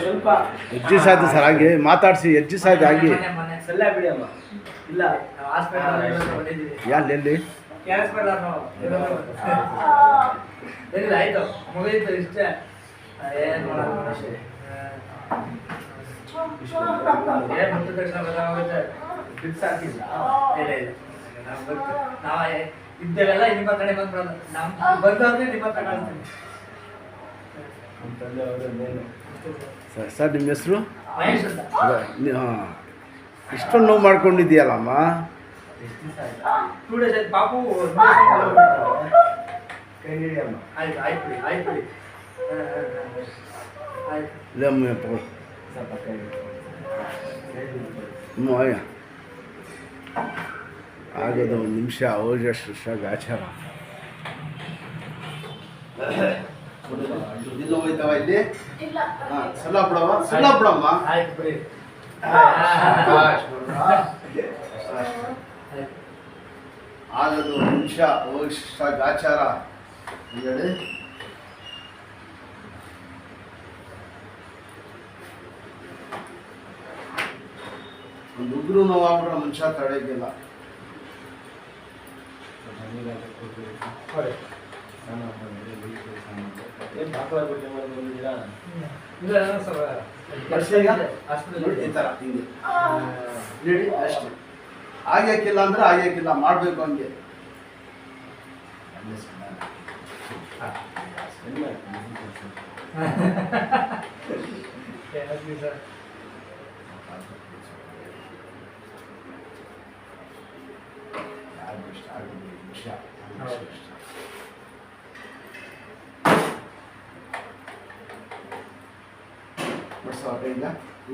ಸ್ವಲ್ಪ ಅಡ್ಜಸ್ಟ್ ಆಯ್ತು ಸರ್ ಹಾಗೆ ಮಾತಾಡಿಸಿ ಅಡ್ಜಸ್ಟ್ ಆಯ್ತು ಹಾಗೆ ಸಲ್ಲ ಬಿಡಿ ಅಮ್ಮ ಇಲ್ಲ ಹಾಸ್ಪಿಟಲ್ ಎಲ್ಲಿ ಕ್ಯಾನ್ಸರ್ ಏನಿಲ್ಲ ಆಯ್ತು ಮುಗಿಯಿತು ಇಷ್ಟೇ ಏನು ಮಾಡೋದು ಮನುಷ್ಯ ಏನು ಮುಟ್ಟಿದ ತಕ್ಷಣ ಗೊತ್ತಾಗುತ್ತೆ ಫಿಕ್ಸ್ ಆಗಿಲ್ಲ ಇಲ್ಲ ಇಲ್ಲ ನಾವು ಇದ್ದೇವೆಲ್ಲ ನಿಮ್ಮ ಕಡೆ ಬಂದ್ಬಿಡೋದು ನಮ್ಮ ಬಂದವ್ರಿಗೆ ನಿಮ್ಮ ತಗೊಳ್ತೀನಿ ಸರ್ ನಿಮ್ಮ ಹೆಸರು ಮಹೇಶ್ ಅಂತ ಹಾಂ ಇಷ್ಟೊಂದು ನೋವು ಮಾಡ್ಕೊಂಡಿದ್ದೀಯಲ್ಲಮ್ಮ 2 days ಆಯ್ತು ಪಾಪು ಕೈ ಹಿಡಿಯಮ್ಮ ಆಯ್ತು ಆಯ್ತು ಬಿಡಿ ಆಯ್ತು ಬಿಡಿ ಆಯ್ತು ಇಲ್ಲಮ್ಮ ಸ್ವಲ್ಪ ಕೈ ಅಯ್ಯ ಆಗೋದು ಒಂದು ನಿಮಿಷ ಓಜಷ್ಟು ಆಚಾರ ಇಲ್ಲ ಹೋಯ್ತವ ಇಲ್ಲಿ ಹಾಂ ಸಲ ಬಿಡವ ಸಲ ಬಿಡಮ್ಮ ಆಯ್ತು ಬಿಡಿ ಆಗೋದು ಒಂದು ನಿಮಿಷ ಓಜಷ್ಟು ಆಚಾರ ಹೇಳಿ ಒಂದು ಉಗ್ರು ನೋವಾಗ್ಬಿಟ್ರೆ ಮನುಷ್ಯ ತಡೆಯಂಗಿಲ್ಲ ಈ ಥರ ಹಿಂಗೆ ಹೇಳಿ ಅಷ್ಟೇ ಆಗ್ಯಾಕಿಲ್ಲ ಅಂದ್ರೆ ಆಗ್ಯಾಕಿಲ್ಲ ಮಾಡಬೇಕು ಹಂಗೆ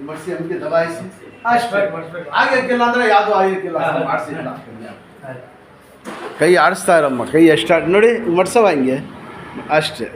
ಮರ್ಸಿ ನಮಗೆ ದಬಾಯಿಸಿ ಅಷ್ಟೇ ಆಗ್ಯಾಕಿಲ್ಲ ಅಂದ್ರೆ ಯಾವುದು ಆಗ್ಯಾಕಿಲ್ಲ ಮಾಡಿಸಿಲ್ಲ ಕೈ ಆಡಿಸ್ತಾ ಇರಮ್ಮ ಕೈ ಎಷ್ಟು ನೋಡಿ ಮಡ್ಸವ ಹಿಂಗೆ ಅಷ್ಟೇ